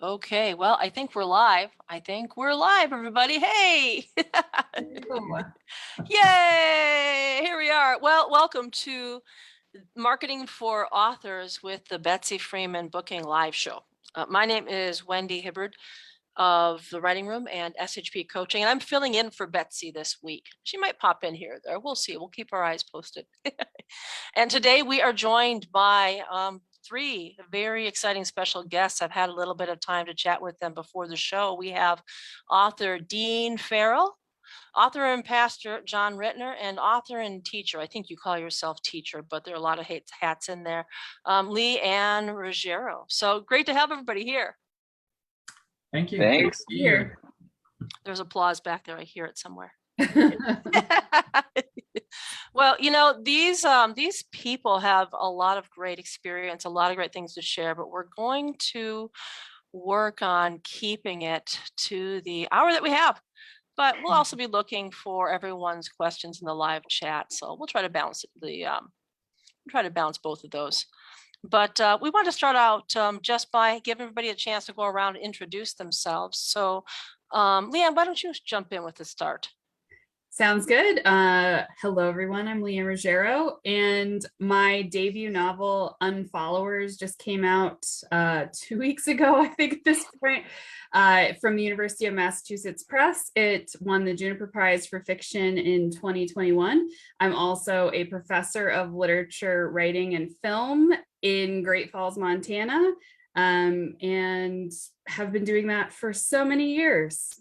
Okay, well, I think we're live. Everybody. Hey! Yay! Here we are. Well, welcome to Marketing for Authors with the Betsy Freeman Booking Live Show. My name is Wendy Hibbard of the Writing Room and SHP Coaching, and I'm filling in for Betsy this week. She might pop in here or there. We'll see. We'll keep our eyes posted. And today we are joined by three very exciting special guests. I've had a little bit of time to chat with them before the show. We have author Deen Farrell, author and pastor Jon Ritner, and author and teacher. I think you call yourself teacher, but there are a lot of hats in there. Leigh Ann Ruggiero. So great to have everybody here. Thank you. Thanks. Here. There's applause back there. I hear it somewhere. Well, you know, these people have a lot of great experience, a lot of great things to share, but we're going to work on keeping it to the hour that we have. But we'll also be looking for everyone's questions in the live chat. So we'll try to balance both of those. But we want to start out just by giving everybody a chance to go around and introduce themselves. So Leigh Ann, why don't you jump in with the start? Sounds good. Hello, everyone. I'm Leah Ruggiero, and my debut novel, Unfollowers, just came out 2 weeks ago, I think, at this point, from the University of Massachusetts Press. It won the Juniper Prize for Fiction in 2021. I'm also a professor of literature, writing, and film in Great Falls, Montana, and have been doing that for so many years.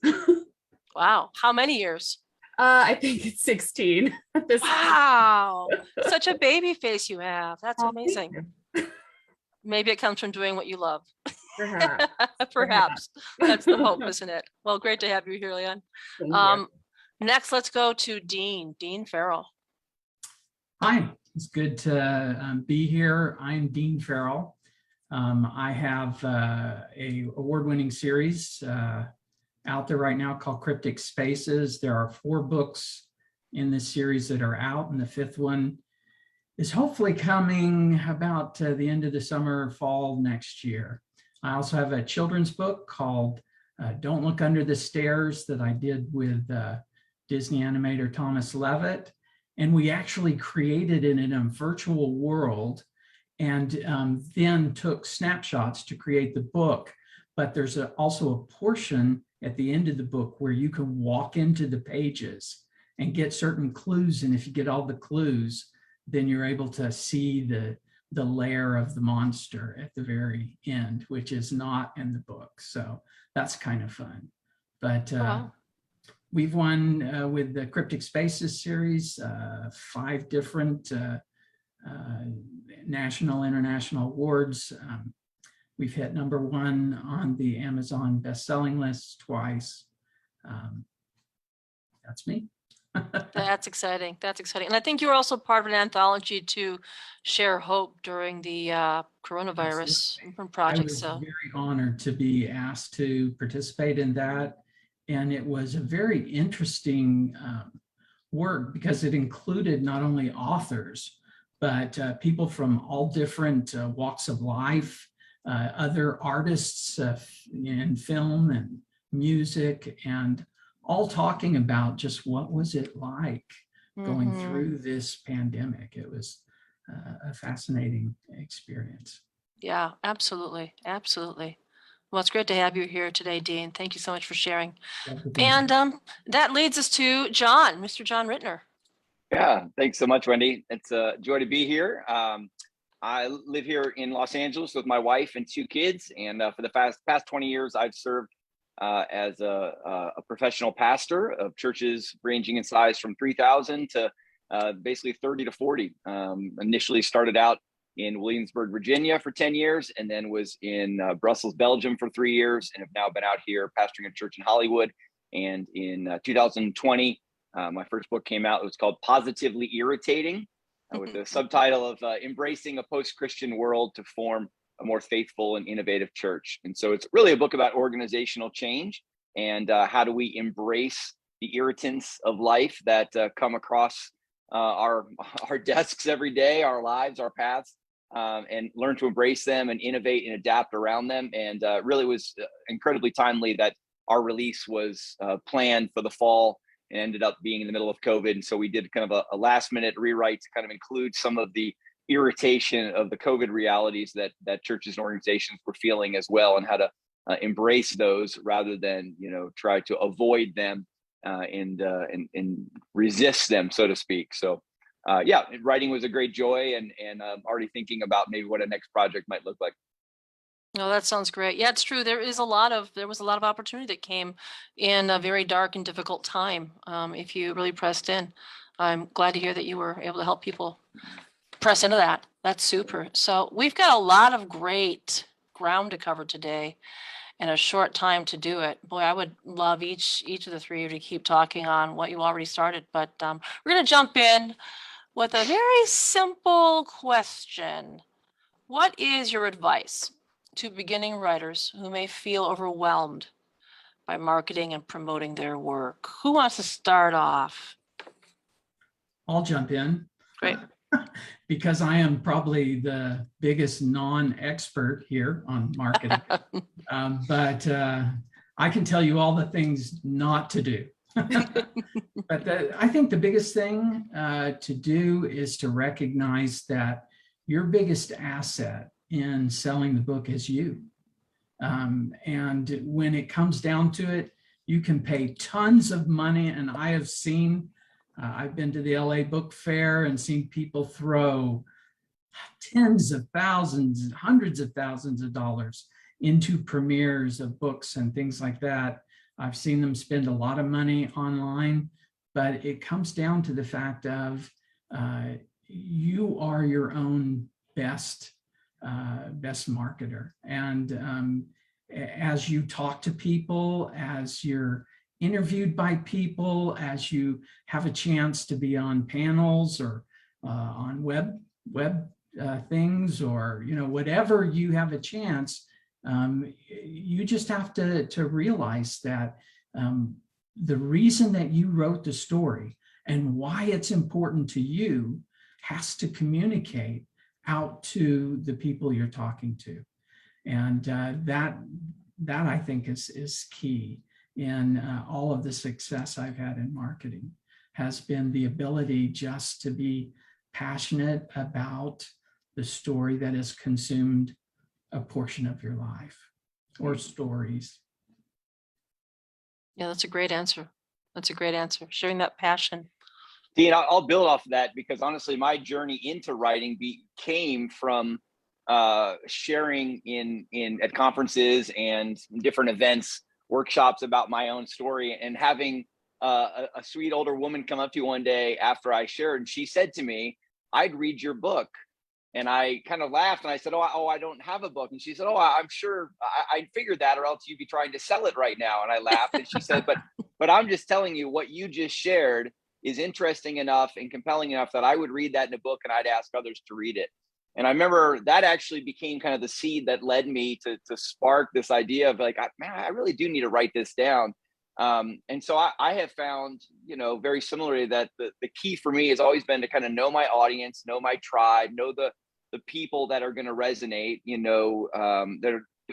Wow. How many years? I think it's 16 at this Wow. Such a baby face you have. That's Oh, amazing. Maybe it comes from doing what you love. Perhaps. Perhaps. That's the hope, isn't it? Well, great to have you here, Leigh Ann. Next, let's go to Deen Farrell. Hi, it's good to be here. I'm Deen Farrell. I have a award-winning series out there right now called Cryptic Spaces. There are 4 books in this series that are out, and the 5th one is hopefully coming about the end of the summer, fall next year. I also have a children's book called Don't Look Under the Stairs that I did with Disney animator Thomas Levitt. And we actually created it in a virtual world and then took snapshots to create the book. But there's also a portion at the end of the book where you can walk into the pages and get certain clues. And if you get all the clues, then you're able to see the lair of the monster at the very end, which is not in the book. So that's kind of fun. But we've won with the Cryptic Spaces series, 5 different national, international awards. We've hit #1 on the Amazon best-selling list twice. That's me. That's exciting. That's exciting. And I think you were also part of an anthology to share hope during the coronavirus project. I was very honored to be asked to participate in that. And it was a very interesting work because it included not only authors, but people from all different walks of life, other artists in film and music, and all talking about just what was it like going through this pandemic. It was a fascinating experience. Yeah, absolutely. Absolutely. Well, it's great to have you here today, Deen. Thank you so much for sharing. And that leads us to Jon, Mr. Jon Ritner. Yeah, thanks so much, Wendy. It's a joy to be here. I live here in Los Angeles with my wife and 2 kids. And for the past 20 years, I've served as a professional pastor of churches ranging in size from 3,000 to basically 30 to 40. Initially started out in Williamsburg, Virginia for 10 years, and then was in Brussels, Belgium for 3 years, and have now been out here pastoring a church in Hollywood. And in 2020, my first book came out. It was called Positively Irritating, with the subtitle of Embracing a Post-Christian World to Form a More Faithful and Innovative Church. And so it's really a book about organizational change and how do we embrace the irritants of life that come across our desks every day, our lives, our paths, and learn to embrace them and innovate and adapt around them. And really was incredibly timely that our release was planned for the fall and ended up being in the middle of COVID. And so we did kind of a last minute rewrite to kind of include some of the irritation of the COVID realities that churches and organizations were feeling as well, and how to embrace those rather than, try to avoid them and resist them, so to speak. So writing was a great joy, and already thinking about maybe what a next project might look like. No, that sounds great. Yeah, it's true. There was a lot of opportunity that came in a very dark and difficult time. If you really pressed in, I'm glad to hear that you were able to help people press into that. That's super. So we've got a lot of great ground to cover today and a short time to do it. Boy, I would love each of the three of you to keep talking on what you already started, but we're going to jump in with a very simple question. What is your advice to beginning writers who may feel overwhelmed by marketing and promoting their work? Who wants to start off? I'll jump in. Great. Because I am probably the biggest non-expert here on marketing. But I can tell you all the things not to do. But I think the biggest thing to do is to recognize that your biggest asset in selling the book is you. And when it comes down to it, you can pay tons of money. And I have seen, I've been to the LA Book Fair and seen people throw tens of thousands, hundreds of thousands of dollars into premieres of books and things like that. I've seen them spend a lot of money online, but it comes down to the fact of you are your own best marketer. And as you talk to people, as you're interviewed by people, as you have a chance to be on panels or on web things, or whatever you have a chance, you just have to realize that the reason that you wrote the story and why it's important to you has to communicate out to the people you're talking to. And that I think is key in all of the success I've had in marketing, has been the ability just to be passionate about the story that has consumed a portion of your life or stories. Yeah, that's a great answer. That's a great answer. Sharing that passion. Deen, I'll build off of that, because honestly, my journey into writing came from sharing at conferences and different events, workshops about my own story, and having a sweet older woman come up to you one day after I shared, and she said to me, "I'd read your book." And I kind of laughed and I said, oh, I don't have a book. And she said, "Oh, I'm sure I figured that, or else you'd be trying to sell it right now." And I laughed, and she said, but I'm just telling you, what you just shared is interesting enough and compelling enough that I would read that in a book and I'd ask others to read it. And I remember that actually became kind of the seed that led me to spark this idea of like, man, I really do need to write this down. And so I have found, very similarly, that the key for me has always been to kind of know my audience, know my tribe, know the people that are going to resonate,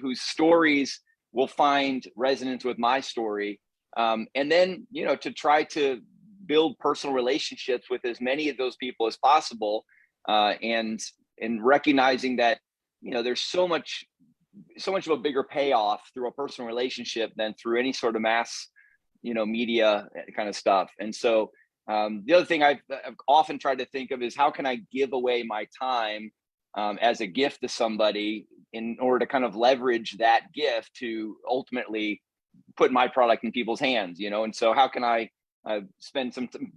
whose stories will find resonance with my story. And then, to try to build personal relationships with as many of those people as possible. And recognizing that, there's so much of a bigger payoff through a personal relationship than through any sort of mass, media kind of stuff. And so the other thing I've often tried to think of is, how can I give away my time as a gift to somebody in order to kind of leverage that gift to ultimately put my product in people's hands, And so how can I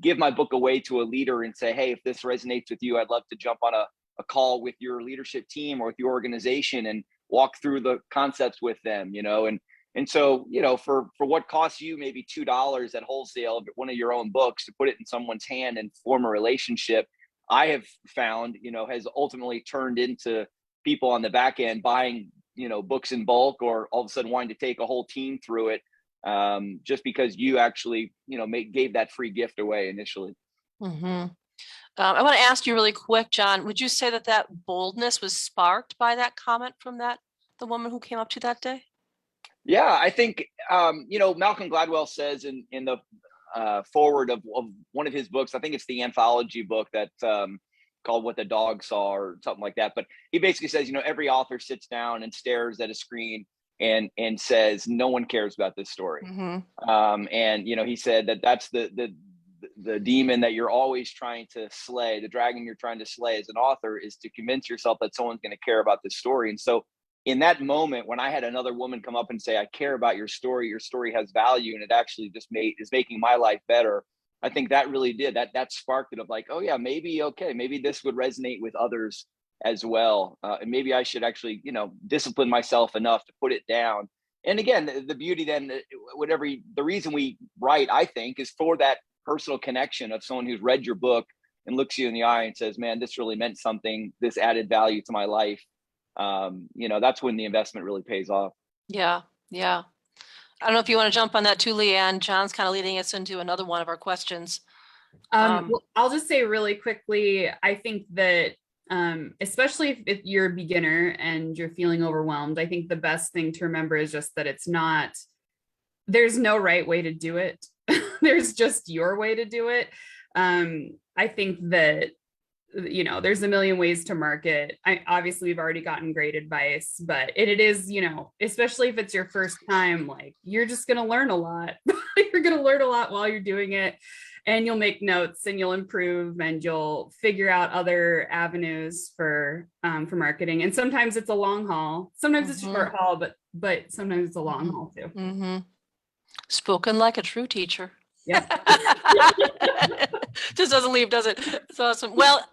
give my book away to a leader and say, "Hey, if this resonates with you, I'd love to jump on a call with your leadership team or with your organization and walk through the concepts with them," And so, for what costs you maybe $2 at wholesale, one of your own books, to put it in someone's hand and form a relationship, I have found, has ultimately turned into people on the back end buying, books in bulk, or all of a sudden wanting to take a whole team through it, just because you actually, gave that free gift away initially. Mm-hmm. I want to ask you really quick, Jon, would you say that that boldness was sparked by that comment from the woman who came up to you that day? Yeah, I think Malcolm Gladwell says in the forward of one of his books, I think it's the anthology book that called What the Dog Saw or something like that. But he basically says, every author sits down and stares at a screen and says, no one cares about this story. And he said that's the demon that you're always trying to slay, the dragon you're trying to slay as an author, is to convince yourself that someone's going to care about this story. And so in that moment, when I had another woman come up and say, I care about your story has value, and it actually just is making my life better, I think that really did. That sparked it of like, oh yeah, maybe this would resonate with others as well. And maybe I should actually, discipline myself enough to put it down. And again, the beauty then, the reason we write, I think, is for that personal connection of someone who's read your book and looks you in the eye and says, man, this really meant something. This added value to my life. That's when the investment really pays off. Yeah. I don't know if you want to jump on that too, Leigh Ann. Jon's kind of leading us into another one of our questions. Well, I'll just say really quickly, I think that especially if you're a beginner and you're feeling overwhelmed, I think the best thing to remember is just that there's no right way to do it. There's just your way to do it. I think that there's a million ways to market. Obviously we've already gotten great advice, but it is, especially if it's your first time, like you're just going to learn a lot. You're going to learn a lot while you're doing it, and you'll make notes and you'll improve and you'll figure out other avenues for marketing. And sometimes it's a long haul. Sometimes it's a short haul, but sometimes it's a long haul too. Spoken like a true teacher. Yeah. Just doesn't leave, does it? It's awesome. Well,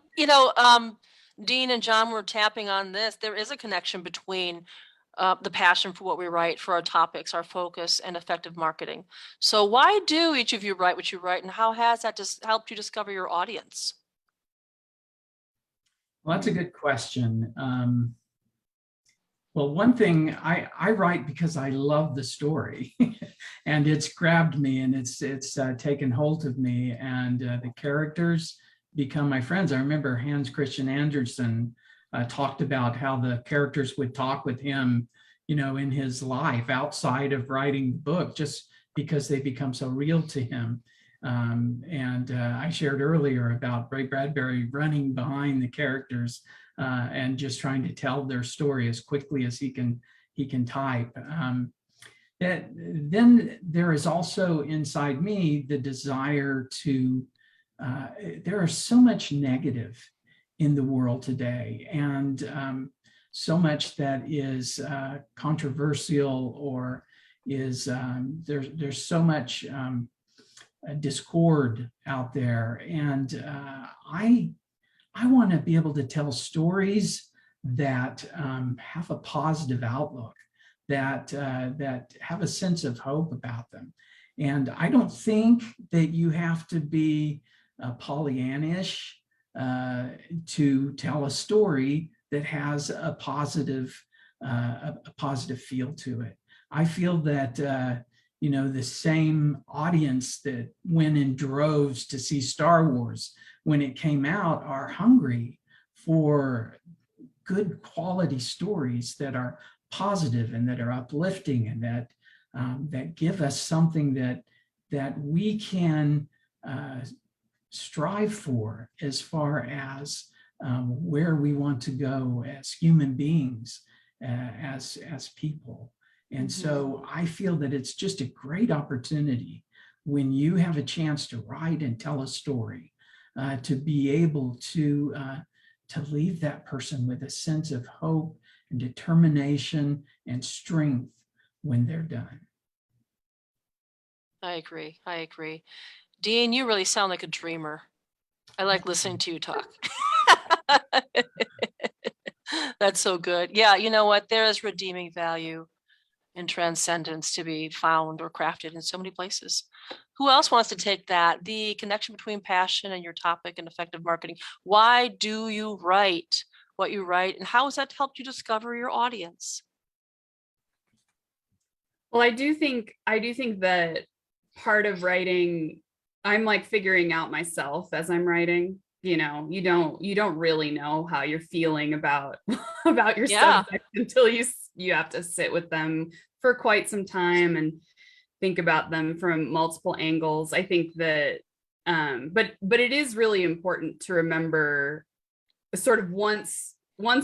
Deen and Jon were tapping on this. There is a connection between the passion for what we write, for our topics, our focus, and effective marketing. So why do each of you write what you write, and how has that just helped you discover your audience? Well, that's a good question. Well, one thing, I write because I love the story and it's grabbed me and it's taken hold of me, and the characters become my friends. I remember Hans Christian Andersen talked about how the characters would talk with him, in his life outside of writing the book, just because they become so real to him. And I shared earlier about Ray Bradbury running behind the characters and just trying to tell their story as quickly as he can type. Then there is also inside me the desire to, there is so much negative in the world today, and so much that is controversial, or is there's so much discord out there, and I want to be able to tell stories that have a positive outlook, that have a sense of hope about them. And I don't think that you have to be Pollyannish to tell a story that has a positive feel to it. I feel that the same audience that went in droves to see Star Wars when it came out are hungry for good quality stories that are positive and that are uplifting, and that give us something that we can strive for as far as where we want to go as human beings, as people. And so I feel that it's just a great opportunity when you have a chance to write and tell a story, to be able to leave that person with a sense of hope and determination and strength when they're done. I agree. Deen, you really sound like a dreamer. I like listening to you talk. That's so good. Yeah, you know what? There is redeeming value and transcendence to be found or crafted in so many places. Who else wants to take that? The connection between passion and your topic and effective marketing. Why do you write what you write, and how has that helped you discover your audience? Well, I do think that part of writing, I'm like figuring out myself as I'm writing. you know, you don't really know how you're feeling about about your Yeah. subject until you have to sit with them for quite some time and think about them from multiple angles. I think that but it is really important to remember sort of once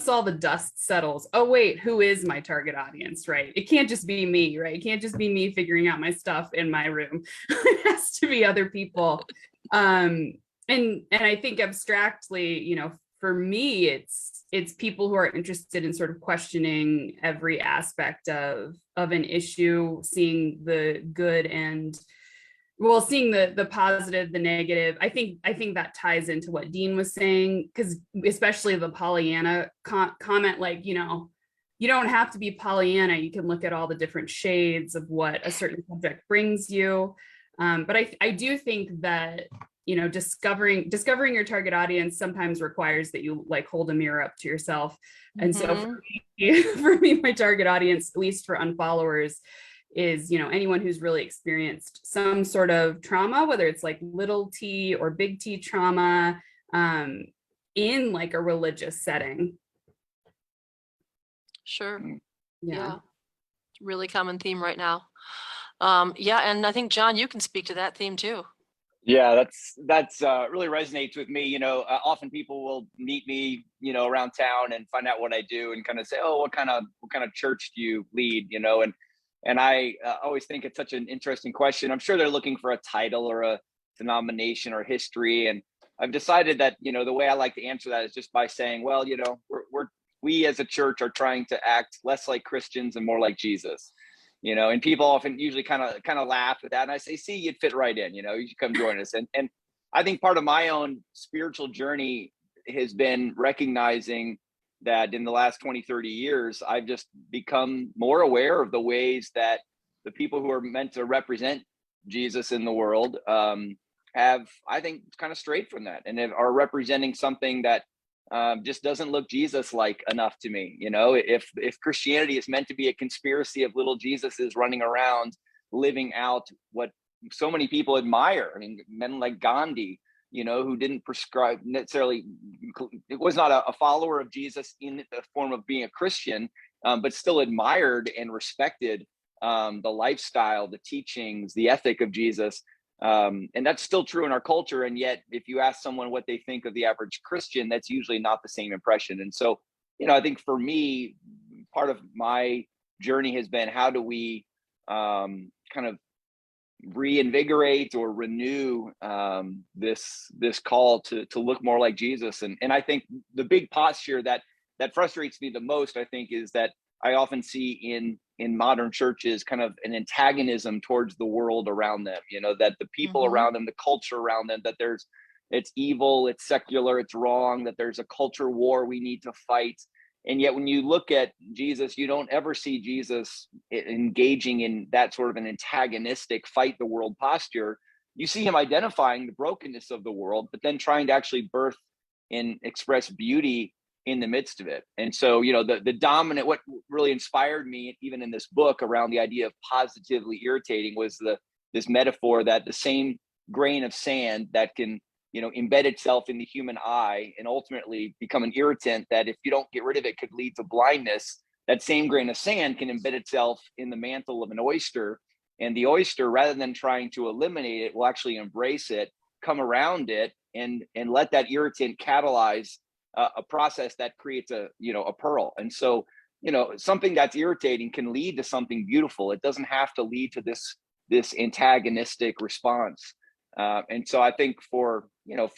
all the dust settles, oh wait, who is my target audience, right? It can't just be me, right? It can't just be me figuring out my stuff in my room. It has to be other people. And I think abstractly, you know, for me, it's people who are interested in sort of questioning every aspect of an issue, seeing the good and well, seeing the positive, the negative. I think that ties into what Deen was saying, because especially the Pollyanna comment, like, you know, you don't have to be Pollyanna. You can look at all the different shades of what a certain subject brings you. But I do think that, you know, discovering your target audience sometimes requires that you like hold a mirror up to yourself. And so for me, my target audience, at least for Unfollowers, is, you know, anyone who's really experienced some sort of trauma, whether it's like little t or big T trauma, in like a religious setting. Sure. Yeah. Really common theme right now. Yeah, and I think Jon, you can speak to that theme too. Yeah, that's really resonates with me. You know, often people will meet me, you know, around town and find out what I do and kind of say, "Oh, what kind of church do you lead?" You know, and I always think it's such an interesting question. I'm sure they're looking for a title or a denomination or history, and I've decided that, you know, the way I like to answer that is just by saying, well, you know, we as a church are trying to act less like Christians and more like Jesus. You know, and people often usually kind of laugh at that, and I say, see, you'd fit right in. You know, you should come join us. And I think part of my own spiritual journey has been recognizing that in the last 20, 30 years, I've just become more aware of the ways that the people who are meant to represent Jesus in the world have, I think, kind of strayed from that and are representing something that just doesn't look Jesus-like enough to me. You know, if Christianity is meant to be a conspiracy of little Jesuses running around living out what so many people admire, I mean, men like Gandhi, you know, who didn't prescribe necessarily, it was not a follower of Jesus in the form of being a Christian, but still admired and respected the lifestyle, the teachings, the ethic of Jesus. And that's still true in our culture. And yet, if you ask someone what they think of the average Christian, that's usually not the same impression. And so, you know, I think for me, part of my journey has been, how do we kind of reinvigorate or renew this call to look more like Jesus. And I think the big posture that frustrates me the most, I think, is that I often see in modern churches kind of an antagonism towards the world around them, you know, that the people around them, the culture around them, that it's evil, it's secular, it's wrong, that there's a culture war we need to fight. And yet when you look at Jesus, you don't ever see Jesus engaging in that sort of an antagonistic fight the world posture. You see him identifying the brokenness of the world, but then trying to actually birth and express beauty in the midst of it. And so, you know, the dominant, what really inspired me, even in this book, around the idea of positively irritating, was this metaphor that the same grain of sand that can, you know, embed itself in the human eye and ultimately become an irritant that, if you don't get rid of it, could lead to blindness. That same grain of sand can embed itself in the mantle of an oyster, and the oyster, rather than trying to eliminate it, will actually embrace it, come around it, and let that irritant catalyze a process that creates a pearl. And so, you know, something that's irritating can lead to something beautiful. It doesn't have to lead to this antagonistic response. And so I think for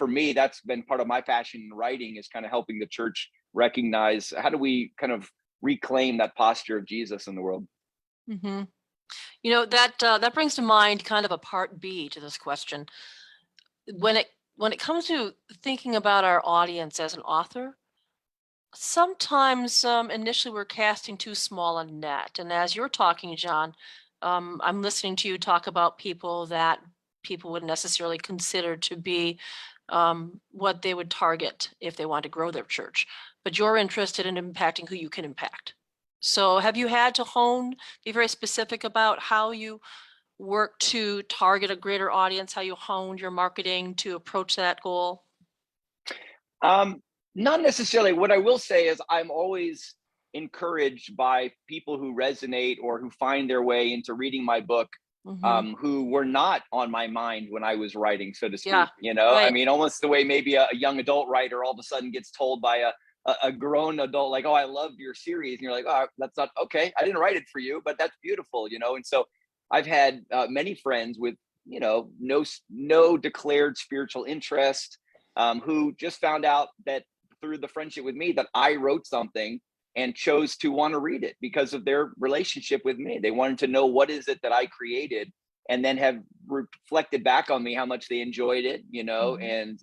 me, that's been part of my passion in writing, is kind of helping the church recognize, how do we kind of reclaim that posture of Jesus in the world? Mm-hmm. You know, that brings to mind kind of a part B to this question. When it comes to thinking about our audience as an author, sometimes initially we're casting too small a net. And as you're talking, Jon, I'm listening to you talk about people that people wouldn't necessarily consider to be what they would target if they want to grow their church. But you're interested in impacting who you can impact. So have you had to be very specific about how you work to target a greater audience, how you honed your marketing to approach that goal? Not necessarily. What I will say is I'm always encouraged by people who resonate or who find their way into reading my book, who were not on my mind when I was writing, so to speak. Yeah, You know, right. I mean, almost the way maybe a young adult writer all of a sudden gets told by a grown adult, like, oh, I loved your series. And you're like, oh, that's not okay. I didn't write it for you, but that's beautiful, you know? And so I've had many friends with, you know, no declared spiritual interest, who just found out that through the friendship with me that I wrote something and chose to want to read it because of their relationship with me. They wanted to know what is it that I created, and then have reflected back on me how much they enjoyed it, you know, and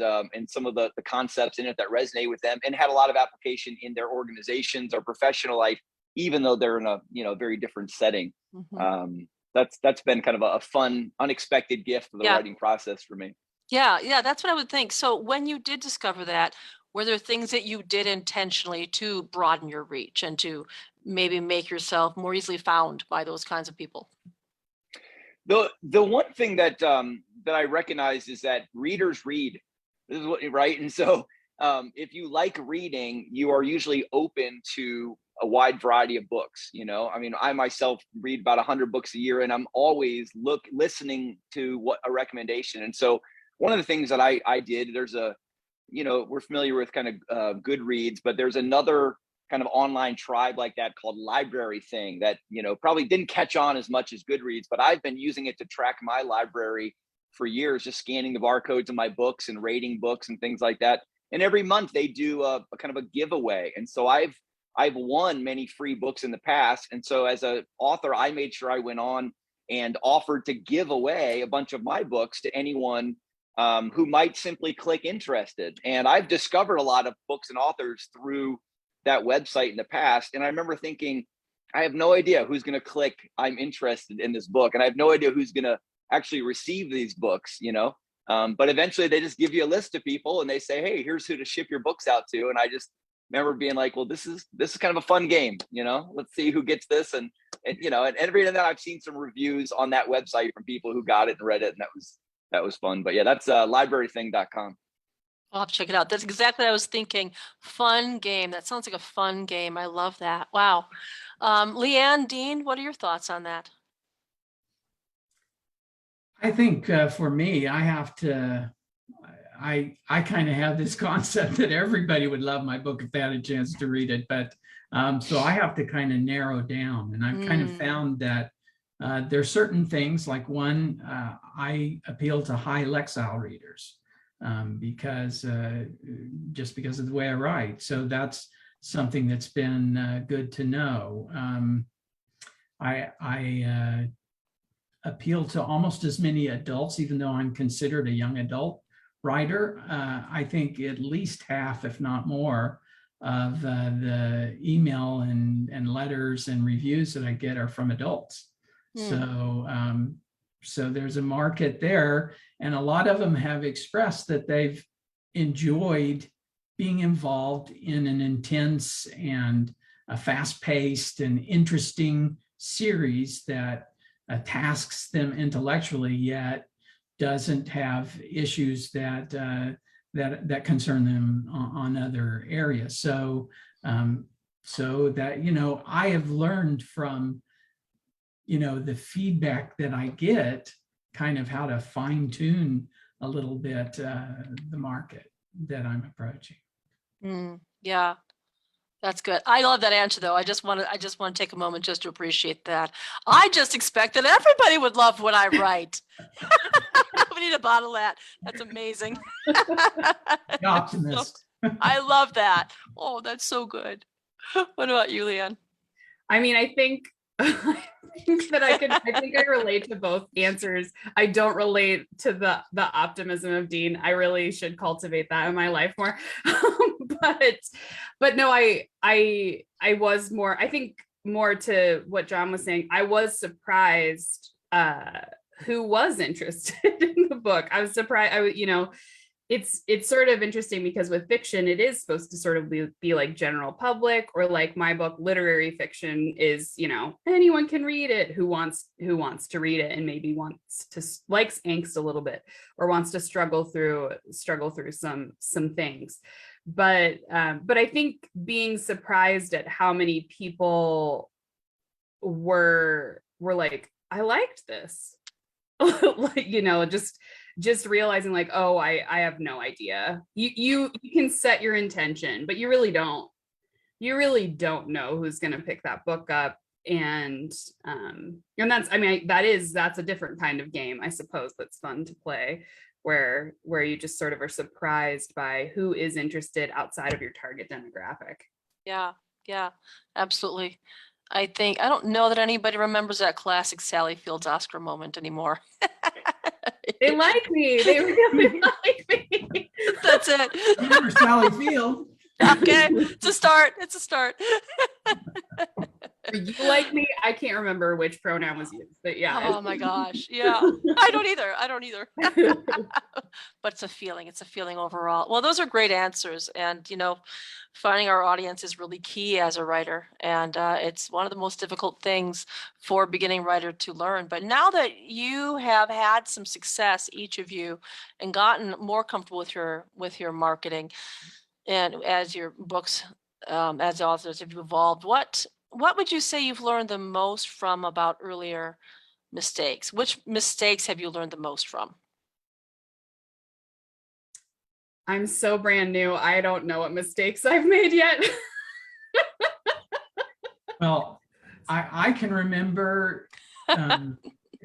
some of the concepts in it that resonate with them, and had a lot of application in their organizations or professional life, even though they're in a, you know, very different setting. That's been kind of a fun, unexpected gift of the writing process for me. Yeah, that's what I would think. So when you did discover that, were there things that you did intentionally to broaden your reach and to maybe make yourself more easily found by those kinds of people? The one thing that that I recognize is that readers read. This is what, right? And so if you like reading, you are usually open to a wide variety of books. You know, I mean, I myself read about 100 books a year, and I'm always listening to what a recommendation. And so one of the things that I did, there's a, you know, we're familiar with kind of Goodreads, but there's another kind of online tribe like that called Library Thing that, you know, probably didn't catch on as much as Goodreads, but I've been using it to track my library for years, just scanning the barcodes of my books and rating books and things like that. And every month they do a kind of a giveaway. And so I've won many free books in the past. And so as an author, I made sure I went on and offered to give away a bunch of my books to anyone who might simply click interested. And I've discovered a lot of books and authors through that website in the past. And I remember thinking, I have no idea who's going to click I'm interested in this book. And I have no idea who's going to actually receive these books, you know? But eventually they just give you a list of people and they say, hey, here's who to ship your books out to. And I just remember being like, well, this is kind of a fun game, you know, let's see who gets this. And you know, and every now and then I've seen some reviews on that website from people who got it and read it. And that was fun. But yeah, that's librarything.com. I'll have to check it out. That's exactly what I was thinking. Fun game. That sounds like a fun game. I love that. Wow. Leigh Ann, Deen, what are your thoughts on that? I think for me, I have to, I kind of have this concept that everybody would love my book if they had a chance to read it. But so I have to kind of narrow down. And I've kind of found that there's certain things, like one, I appeal to high Lexile readers because just because of the way I write. So that's something that's been good to know. I appeal to almost as many adults, even though I'm considered a young adult writer. I think at least half, if not more, of the email and letters and reviews that I get are from adults. So there's a market there, and a lot of them have expressed that they've enjoyed being involved in an intense and a fast-paced and interesting series that tasks them intellectually, yet doesn't have issues that that concern them on other areas. So so that, you know, I have learned from, you know, the feedback that I get, kind of how to fine tune a little bit the market that I'm approaching. Yeah, that's good. I love that answer, though. I just want to take a moment just to appreciate that. I just expect that everybody would love what I write. We need to bottle that. That's amazing. The optimist. I love that. Oh, that's so good. What about you, Leigh Ann? I mean, I think that I think I relate to both answers. I don't relate to the optimism of Deen. I really should cultivate that in my life more. but no, I was more, I think more to what Jon was saying. I was surprised who was interested in the book. I was surprised. You know, it's sort of interesting because with fiction, it is supposed to sort of be like general public, or like my book, literary fiction, is, you know, anyone can read it who wants to read it and maybe wants to, likes angst a little bit, or wants to struggle through some things. But I think being surprised at how many people were like, I liked this. Like, just realizing like, oh, I have no idea. You can set your intention, but you really don't know who's going to pick that book up. And that's, I mean, that's a different kind of game, I suppose, that's fun to play, where you just sort of are surprised by who is interested outside of your target demographic. Yeah, absolutely. I don't know that anybody remembers that classic Sally Fields Oscar moment anymore. They like me. They really like me. That's it. Remember Sally Field? Okay, it's a start. You like me? I can't remember which pronoun was used, but yeah. Oh my gosh. Yeah. I don't either. But it's a feeling overall. Well, those are great answers. And, finding our audience is really key as a writer. And it's one of the most difficult things for a beginning writer to learn. But now that you have had some success, each of you, and gotten more comfortable with your marketing, and as your books, as authors have evolved, what would you say you've learned the most from about earlier mistakes? Which mistakes have you learned the most from? I'm so brand new. I don't know what mistakes I've made yet. Well, I can remember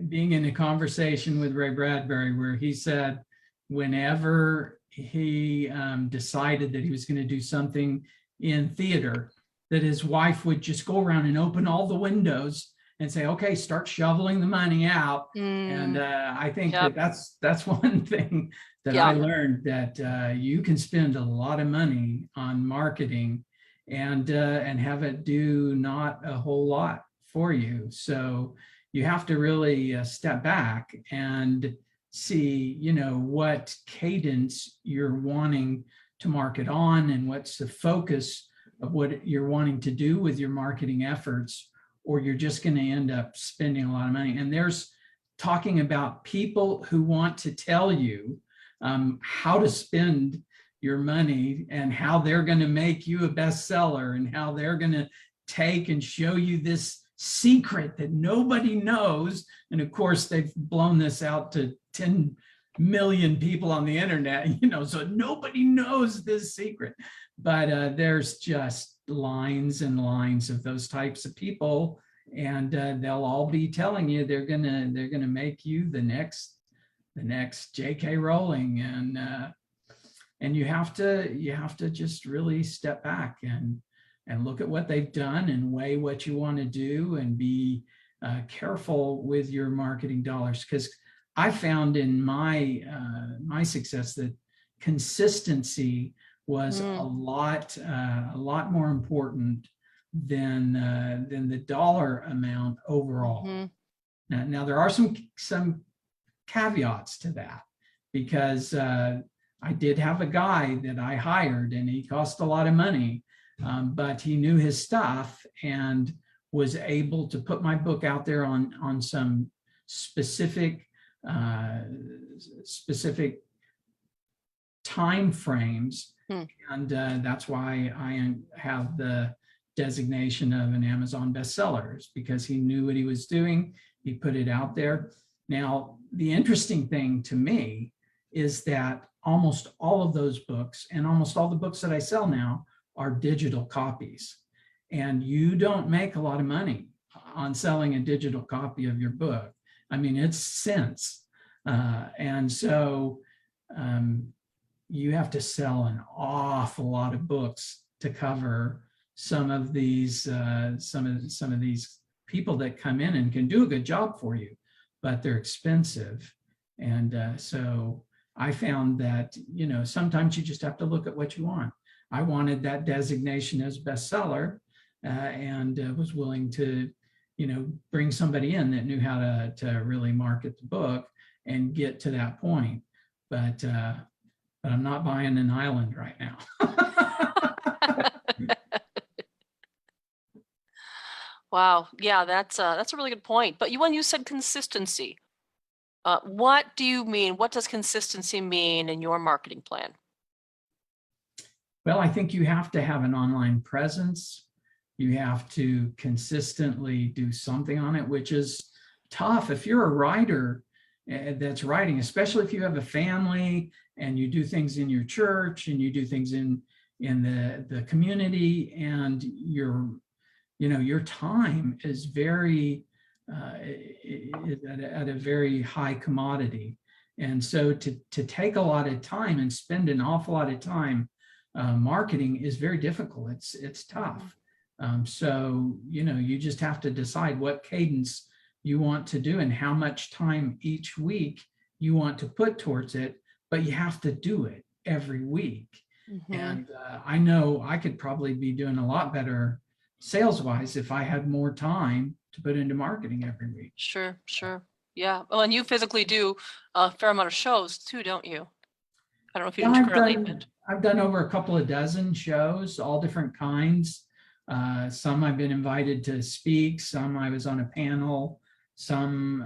being in a conversation with Ray Bradbury where he said whenever he decided that he was going to do something in theater, that his wife would just go around and open all the windows and say, okay, start shoveling the money out. And I think that's one thing that I learned, that you can spend a lot of money on marketing and have it do not a whole lot for you. So you have to really step back and see, what cadence you're wanting to market on and what's the focus of what you're wanting to do with your marketing efforts, or you're just going to end up spending a lot of money. And there's talking about people who want to tell you how to spend your money and how they're going to make you a bestseller and how they're going to take and show you this secret that nobody knows. And of course, they've blown this out to 10 million people on the internet, so nobody knows this secret. But there's just lines and lines of those types of people, and they'll all be telling you they're gonna make you the next J.K. Rowling, and you have to just really step back and look at what they've done and weigh what you want to do and be careful with your marketing dollars, because I found in my success that consistency was a lot more important than the dollar amount overall. Now there are some caveats to that, because I did have a guy that I hired and he cost a lot of money, but he knew his stuff and was able to put my book out there on some specific time frames. And that's why I have the designation of an Amazon bestsellers, because he knew what he was doing. He put it out there. Now, the interesting thing to me is that almost all of those books and almost all the books that I sell now are digital copies. And you don't make a lot of money on selling a digital copy of your book. I mean, it's cents. And so you have to sell an awful lot of books to cover some of these people that come in and can do a good job for you, but they're expensive. And so I found that, sometimes you just have to look at what you want. I wanted that designation as bestseller, and was willing to, bring somebody in that knew how to really market the book and get to that point. But I'm not buying an island right now. Wow. Yeah, that's a really good point. But when you said consistency, what do you mean? What does consistency mean in your marketing plan? Well, I think you have to have an online presence. You have to consistently do something on it, which is tough. If you're a writer that's writing, especially if you have a family and you do things in your church and you do things in the community, and your time is very at a very high commodity. And so to take a lot of time and spend an awful lot of time marketing is very difficult. It's tough. So, you just have to decide what cadence you want to do and how much time each week you want to put towards it, but you have to do it every week. Mm-hmm. And I know I could probably be doing a lot better sales-wise if I had more time to put into marketing every week. Sure. Yeah. Well, and you physically do a fair amount of shows too, don't you? I don't know if you do currently, but I've done over a couple of dozen shows, all different kinds. Some I've been invited to speak, some I was on a panel, some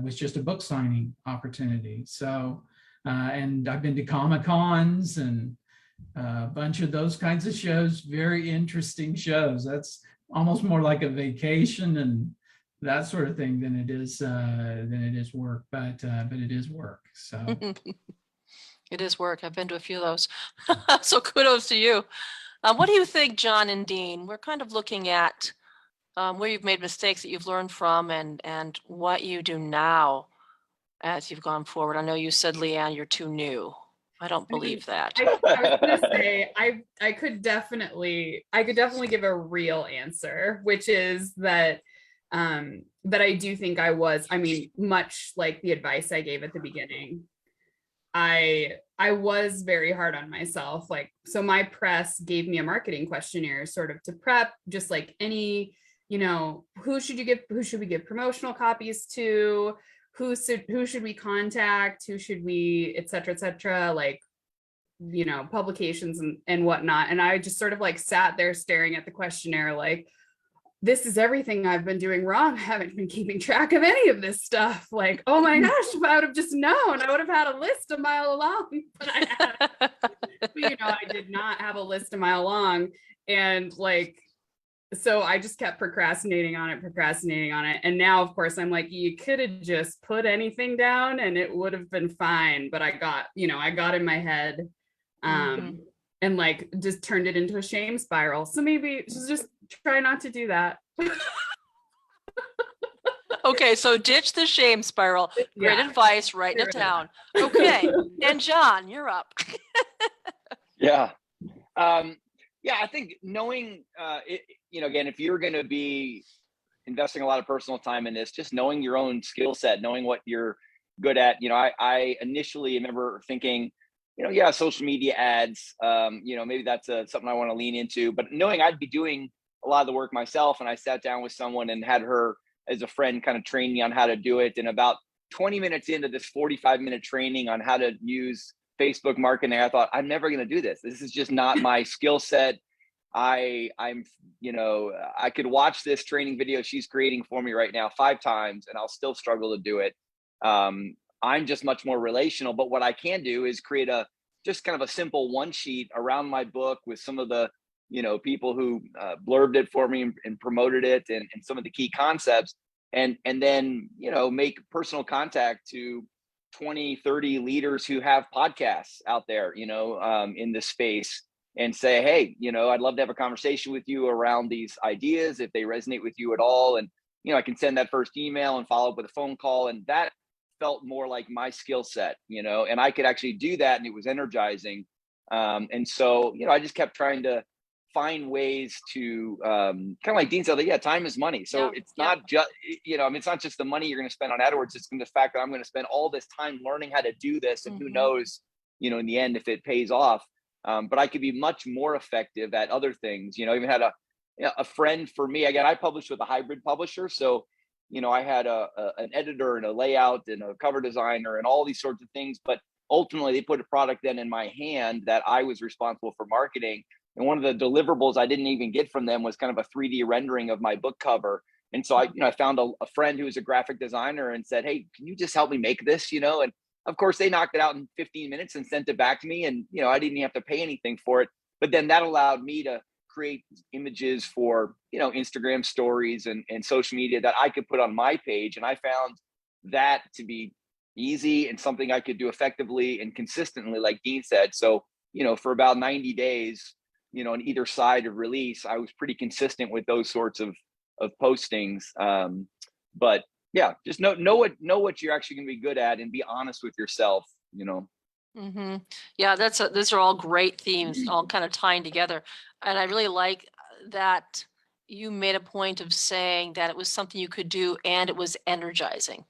was just a book signing opportunity. So, and I've been to Comic-Cons and a bunch of those kinds of shows, very interesting shows. That's almost more like a vacation and that sort of thing than it is work, but it is work. So it is work. I've been to a few of those. So kudos to you. What do you think, Jon and Deen? We're kind of looking at where you've made mistakes that you've learned from and what you do now as you've gone forward. I know you said, Leigh Ann, you're too new. I don't believe that. I was gonna say I could definitely give a real answer, which is that I do think I was, much like the advice I gave at the beginning, I was very hard on myself. So my press gave me a marketing questionnaire sort of to prep, just like any, who should we give promotional copies to? Who should we contact? Who should we, et cetera, publications and whatnot. And I just sort of sat there staring at the questionnaire, this is everything I've been doing wrong. I haven't been keeping track of any of this stuff. Oh my gosh, if I would have just known, I would have had a list a mile long. But I did not have a list a mile long. And so I just kept procrastinating on it. And now, of course, I'm you could have just put anything down and it would have been fine. But I got in my head and just turned it into a shame spiral. So maybe just try not to do that. Okay, so ditch the shame spiral. Great advice, writing it down. Okay, and Jon, you're up. Yeah. I think knowing, again, if you're going to be investing a lot of personal time in this, just knowing your own skill set, knowing what you're good at. I initially remember thinking, social media ads, maybe that's something I want to lean into, but knowing I'd be doing a lot of the work myself. And I sat down with someone and had her as a friend kind of train me on how to do it. And about 20 minutes into this 45-minute training on how to use Facebook marketing, I thought, I'm never going to do this. This is just not my skill set. I could watch this training video she's creating for me right now 5 times and I'll still struggle to do it. I'm just much more relational, but what I can do is create just kind of a simple one sheet around my book with some of the, people who blurbed it for me and promoted it and some of the key concepts, and then, make personal contact to 20, 30 leaders who have podcasts out there, in this space, and say, hey, I'd love to have a conversation with you around these ideas if they resonate with you at all. And, I can send that first email and follow up with a phone call. And that felt more like my skill set, and I could actually do that. And it was energizing. And so, I just kept trying to find ways to kind of like Deen said, time is money. So it's not just, it's not just the money you're going to spend on AdWords. It's the fact that I'm going to spend all this time learning how to do this. And who knows, in the end, if it pays off. But I could be much more effective at other things. Even had a friend for me. Again, I published with a hybrid publisher. So, I had an editor and a layout and a cover designer and all these sorts of things. But ultimately, they put a product then in my hand that I was responsible for marketing. And one of the deliverables I didn't even get from them was kind of a 3D rendering of my book cover. And so I found a friend who was a graphic designer and said, hey, can you just help me make this, And of course, they knocked it out in 15 minutes and sent it back to me. And, I didn't even have to pay anything for it. but then that allowed me to create images for, Instagram stories and social media that I could put on my page. And I found that to be easy and something I could do effectively and consistently, like Deen said. So, for about 90 days, on either side of release, I was pretty consistent with those sorts of postings. But yeah, just know what you're actually going to be good at and be honest with yourself, Mm-hmm. Yeah, those are all great themes, all kind of tying together. And I really like that you made a point of saying that it was something you could do and it was energizing.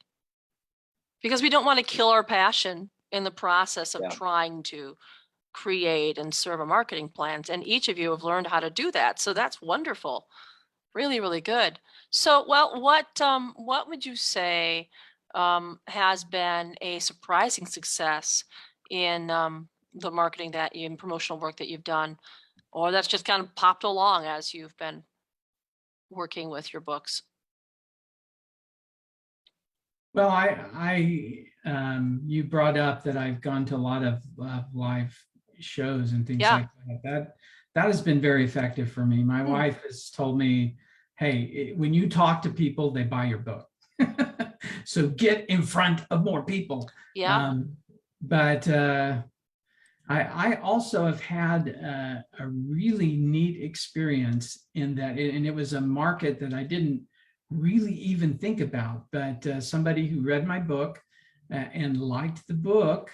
Because we don't want to kill our passion in the process of Yeah. trying to create and serve our marketing plans. And each of you have learned how to do that. So that's wonderful. Really, really good. So, well, what would you say has been a surprising success in the marketing and promotional work that you've done, or that's just kind of popped along as you've been working with your books? Well, you brought up that I've gone to a lot of live shows and things Yeah. like that. That has been very effective for me. My wife has told me, hey, when you talk to people, they buy your book. So get in front of more people. Yeah. But I also have had a really neat experience in that, and it was a market that I didn't really even think about, but somebody who read my book and liked the book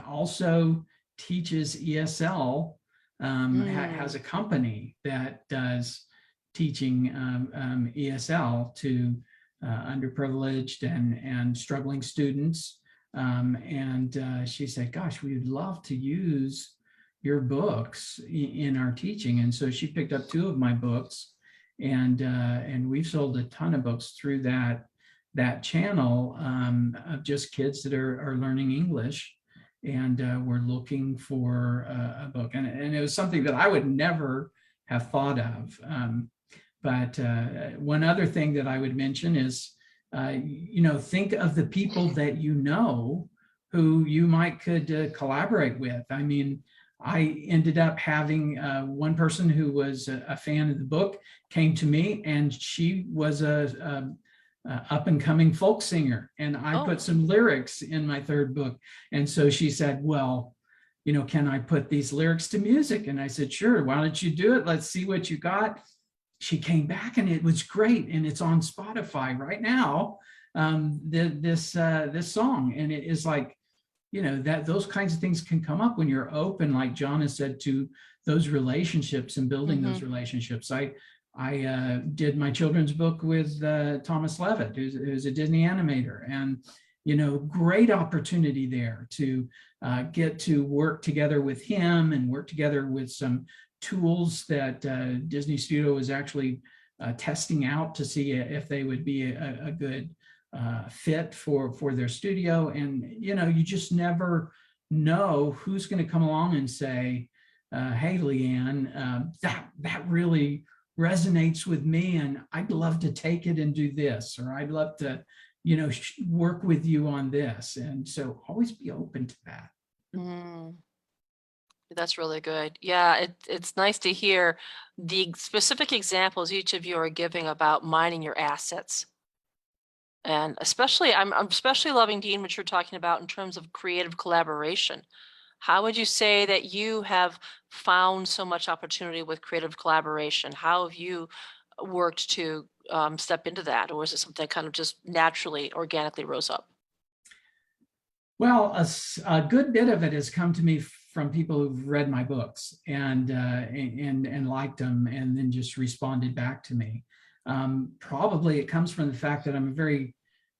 also teaches ESL, has a company that does teaching ESL to underprivileged and struggling students. And she said, gosh, we would love to use your books in our teaching. And so she picked up 2 of my books, and we've sold a ton of books through that channel of just kids that are learning English. And we're looking for a book. And it was something that I would never have thought of. But one other thing that I would mention is, think of the people that who you might could collaborate with. I mean, I ended up having one person who was a fan of the book came to me, and she was a up and coming folk singer, and I put some lyrics in my 3rd book. And so she said, well, can I put these lyrics to music? And I said, sure, why don't you do it? Let's see what you got. She came back and it was great, and it's on Spotify right now. This song, and it is like, that those kinds of things can come up when you're open, like Jon has said, to those relationships and building those relationships. I did my children's book with Thomas Levitt, who's a Disney animator, and great opportunity there to get to work together with him and work together with some tools that Disney Studio was actually testing out to see if they would be a good fit for their studio. And you just never know who's going to come along and say, hey, Leigh Ann, that really resonates with me, and I'd love to take it and do this, or I'd love to work with you on this. And so always be open to that. That's really good. Yeah, it's nice to hear the specific examples each of you are giving about mining your assets. And especially, I'm especially loving, Deen, what you're talking about in terms of creative collaboration. How would you say that you have found so much opportunity with creative collaboration? How have you worked to step into that? Or is it something that kind of just naturally, organically rose up? Well, a good bit of it has come to me from people who've read my books and liked them, and then just responded back to me. Probably it comes from the fact that I'm a very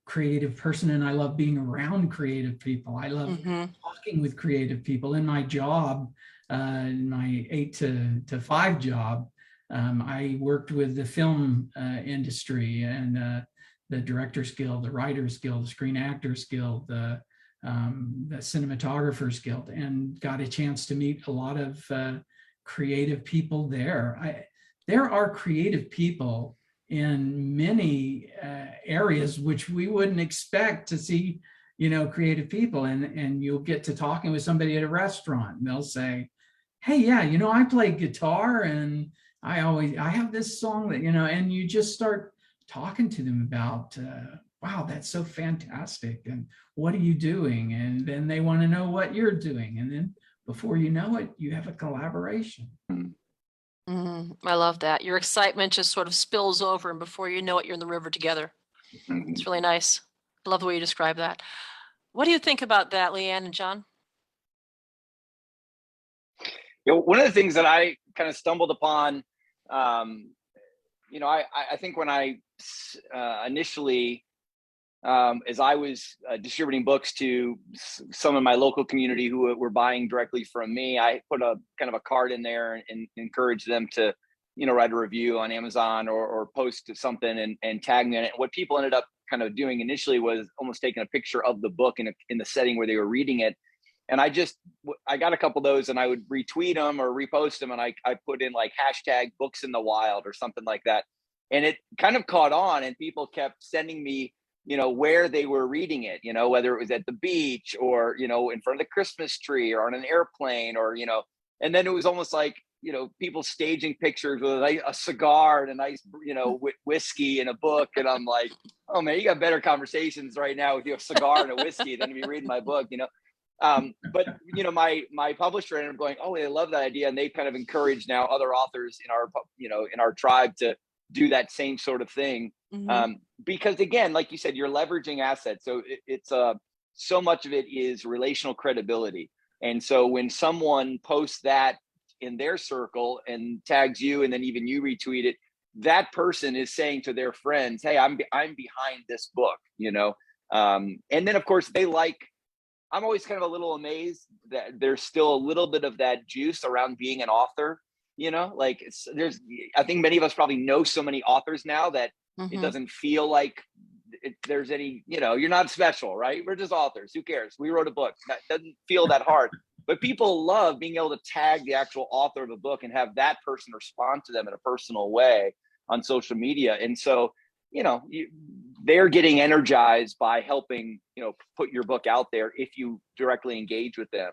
creative person, and I love being around creative people. I love talking with creative people. In my job, in my 8 to 5 job, I worked with the film industry and the Directors Guild, the Writers Guild, the Screen Actors Guild, the Cinematographers Guild, and got a chance to meet a lot of creative people there. There are creative people in many areas which we wouldn't expect to see, creative people. And you'll get to talking with somebody at a restaurant, and they'll say, hey, yeah, I play guitar and I have this song that, and you just start talking to them about, wow, that's so fantastic. And what are you doing? And then they want to know what you're doing. And then before you know it, you have a collaboration. I love that. Your excitement just sort of spills over, and before you know it, you're in the river together. It's really nice. I love the way you describe that. What do you think about that, Leigh Ann and Jon? One of the things that I kind of stumbled upon, I think when I initially, as I was distributing books to some of my local community who were buying directly from me, I put a kind of a card in there and encouraged them to, write a review on Amazon or post something and tag me in it. And what people ended up kind of doing initially was almost taking a picture of the book in the setting where they were reading it. And I got a couple of those, and I would retweet them or repost them, and I put in like hashtag books in the wild or something like that. And it kind of caught on, and people kept sending me, where they were reading it, whether it was at the beach or, in front of the Christmas tree or on an airplane or, and then it was almost like, people staging pictures with a cigar and a nice, whiskey and a book. And I'm like, oh man, you got better conversations right now with your cigar and a whiskey than to be reading my book, but my publisher ended up going, oh, I love that idea. And they kind of encourage now other authors in our tribe to do that same sort of thing. Because again, like you said, you're leveraging assets. So it's so much of it is relational credibility. And so when someone posts that in their circle and tags you, and then even you retweet it, that person is saying to their friends, hey, I'm behind this book, and then of course I'm always kind of a little amazed that there's still a little bit of that juice around being an author, I think many of us probably know so many authors now that it doesn't feel like there's any, you're not special, right? We're just authors. Who cares? We wrote a book. That doesn't feel that hard, but people love being able to tag the actual author of a book and have that person respond to them in a personal way on social media. And so, they're getting energized by helping, put your book out there if you directly engage with them,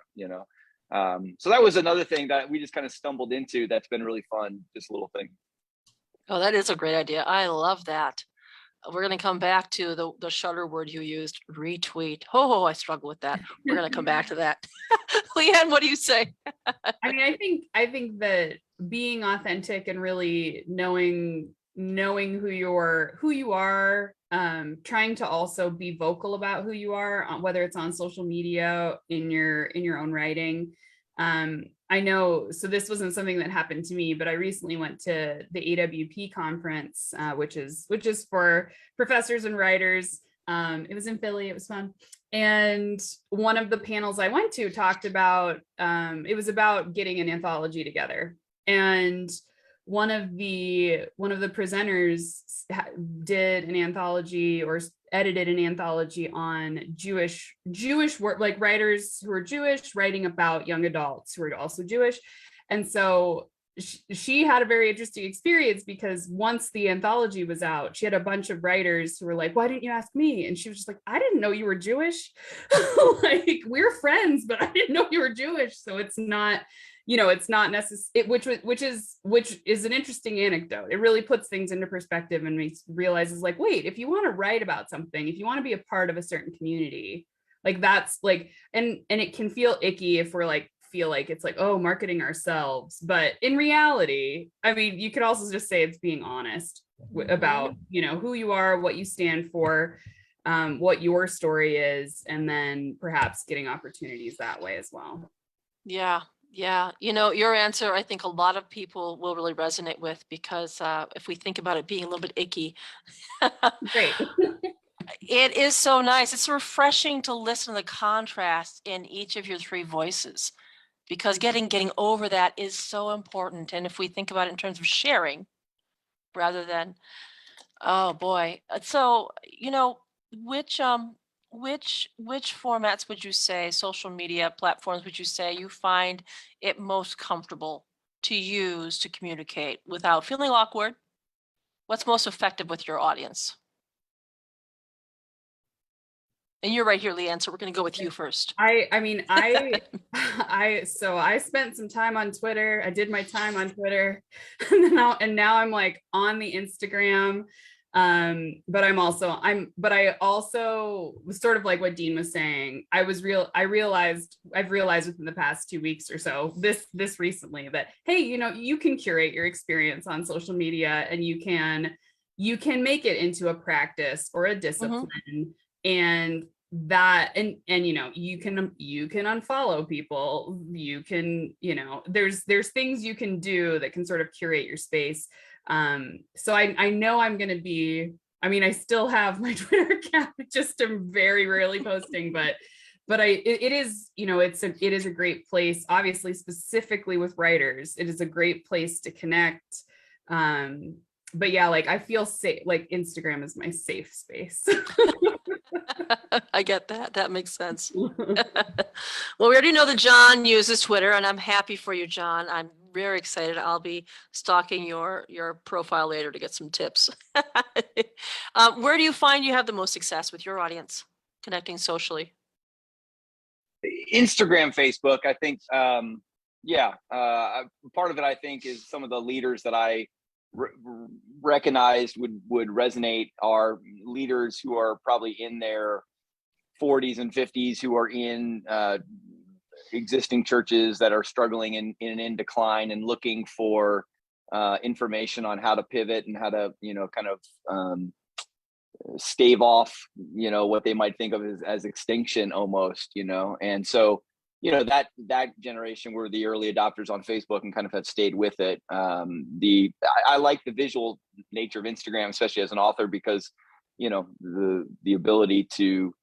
So that was another thing that we just kind of stumbled into. That's been really fun, this little thing. Oh, that is a great idea. I love that. We're going to come back to the shutter word you used, retweet. Oh, I struggle with that. We're going to come back to that. Leigh Ann, what do you say? I mean, I think that being authentic and really knowing who you are, trying to also be vocal about who you are, whether it's on social media, in your own writing. I know, so this wasn't something that happened to me, but I recently went to the AWP conference, which is for professors and writers. It was in Philly. It was fun. And one of the panels I went to talked about, it was about getting an anthology together. And one of the presenters did an anthology or edited an anthology on Jewish work, like writers who are Jewish writing about young adults who are also Jewish. And so she had a very interesting experience, because once the anthology was out, she had a bunch of writers who were like, why didn't you ask me? And she was just like, I didn't know you were Jewish. Like, we're friends, but I didn't know you were Jewish. So it's not, it's not necessary, which is an interesting anecdote. It really puts things into perspective and realizes like, wait, if you want to write about something, if you want to be a part of a certain community, like that's like, and it can feel icky if we're like, feel like it's like, oh, marketing ourselves. But in reality, I mean, you could also just say it's being honest about, who you are, what you stand for, what your story is, and then perhaps getting opportunities that way as well. Yeah. Your answer, I think a lot of people will really resonate with, because if we think about it being a little bit icky, Great. It is so nice. It's refreshing to listen to the contrast in each of your three voices, because getting over that is so important. And if we think about it in terms of sharing rather than, oh boy. So, which formats would you say, social media platforms, would you say you find it most comfortable to use to communicate without feeling awkward? What's most effective with your audience? And you're right here, Leigh Ann, so we're going to go with you first. I mean, I spent some time on Twitter. I did my time on Twitter, and now I'm like on the Instagram. But I also was sort of like what Deen was saying. I've realized within the past 2 weeks or so, this recently, that, hey, you can curate your experience on social media, and you can make it into a practice or a discipline. And that, and you can unfollow people, you can, there's things you can do that can sort of curate your space. So I know I'm going to be, I still have my Twitter account, just am very rarely posting, but it is, it is a great place, obviously, specifically with writers. It is a great place to connect. But yeah, like I feel safe, like Instagram is my safe space. I get that. That makes sense. Well, we already know that Jon uses Twitter, and I'm happy for you, Jon. I'm very excited. I'll be stalking your profile later to get some tips. Where do you find you have the most success with your audience connecting socially? Instagram, Facebook, I think. Part of it, I think, is some of the leaders that I recognized would resonate are leaders who are probably in their 40s and 50s, who are in existing churches that are struggling in decline and looking for information on how to pivot and how to kind of stave off what they might think of as extinction almost, and so that generation were the early adopters on Facebook and kind of have stayed with it. I like the visual nature of Instagram, especially as an author, because the ability to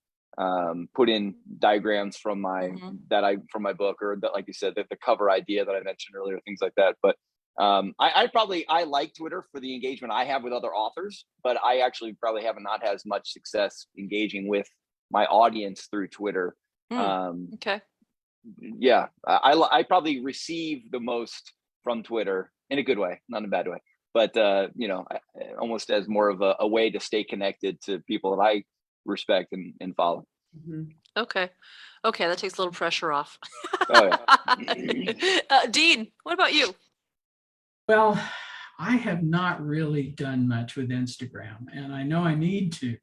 put in diagrams from my book, or that, like you said, the cover idea that I mentioned earlier, things like that. But I like Twitter for the engagement I have with other authors, but I actually probably have not had as much success engaging with my audience through Twitter. Okay. Yeah, I probably receive the most from Twitter, in a good way, not in a bad way, but almost as more of a way to stay connected to people that I respect and follow. Okay, that takes a little pressure off. Oh yeah. Deen, what about you? Well, I have not really done much with Instagram, and I know I need to,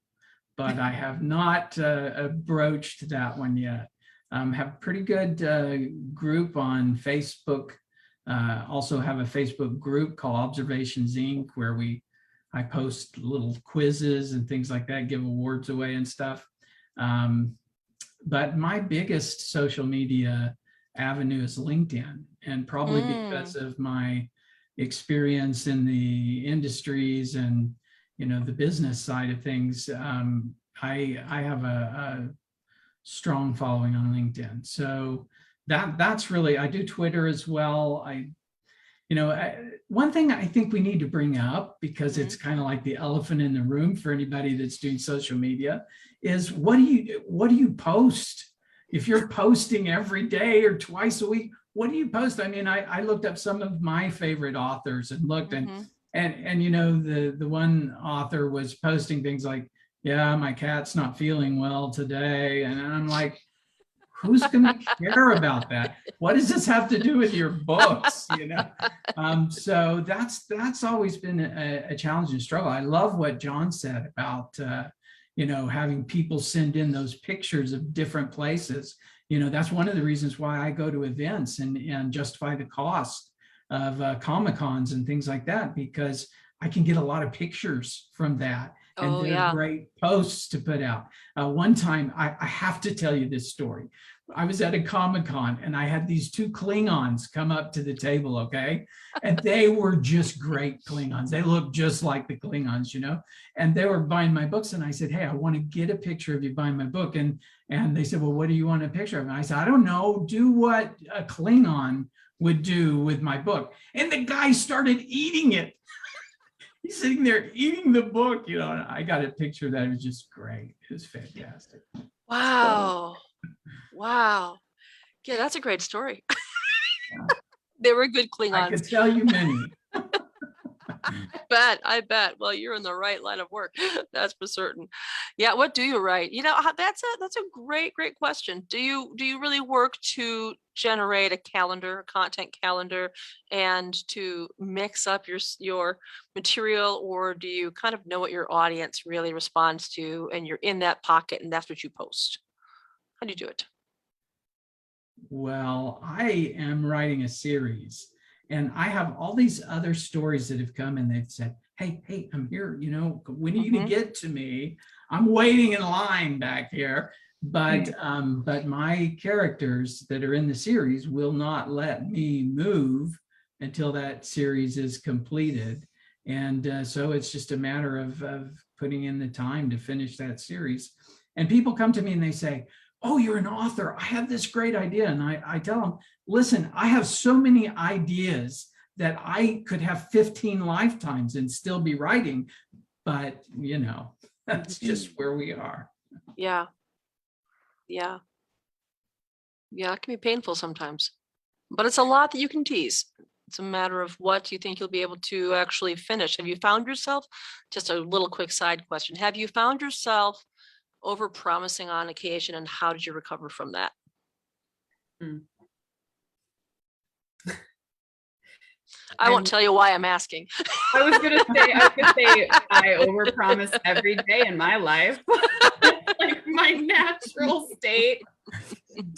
but I have not broached that one yet. Have a pretty good group on Facebook. Also have a Facebook group called Observations Inc., where I post little quizzes and things like that, give awards away and stuff. But my biggest social media avenue is LinkedIn, and probably because of my experience in the industries and the business side of things, I have a strong following on LinkedIn. So that's really, I do Twitter as well. One thing I think we need to bring up, because it's kind of like the elephant in the room for anybody that's doing social media, is what do you post? If you're posting every day or twice a week, what do you post? I looked up some of my favorite authors and looked, and the one author was posting things like, yeah, my cat's not feeling well today. And I'm like, who's going to care about that? What does this have to do with your books? So that's always been a challenge and struggle. I love what Jon said about, having people send in those pictures of different places. That's one of the reasons why I go to events and justify the cost of Comic-Cons and things like that, because I can get a lot of pictures from that. And they're great posts to put out. One time, I have to tell you this story. I was at a Comic-Con and I had these two Klingons come up to the table, okay? And they were just great Klingons. They looked just like the Klingons, and they were buying my books. And I said, hey, I want to get a picture of you buying my book. And they said, well, what do you want a picture of? And I said, I don't know, do what a Klingon would do with my book. And the guy started eating it. He's sitting there eating the book, and I got a picture that was just great. It was fantastic. Wow. Yeah, that's a great story. They were good Klingons. I could tell you many. I bet. Well, you're in the right line of work. That's for certain. Yeah. What do you write? That's a great question. Do you really work to generate a calendar, a content calendar, and to mix up your material, or do you kind of know what your audience really responds to and you're in that pocket and that's what you post? How do you do it? Well, I am writing a series and I have all these other stories that have come and they've said, hey, I'm here. When are you going to get to me? I'm waiting in line back here. But my characters that are in the series will not let me move until that series is completed. And so it's just a matter of putting in the time to finish that series. And people come to me and they say, oh, you're an author. I have this great idea. And I tell them, listen, I have so many ideas that I could have 15 lifetimes and still be writing. But, that's just where we are. Yeah. Yeah. Yeah, it can be painful sometimes, but it's a lot that you can tease. It's a matter of what you think you'll be able to actually finish. Have you found yourself, just a little quick side question, have you found yourself over promising on occasion, and how did you recover from that? I won't tell you why I'm asking. I was gonna say I overpromise every day in my life. Like my natural state.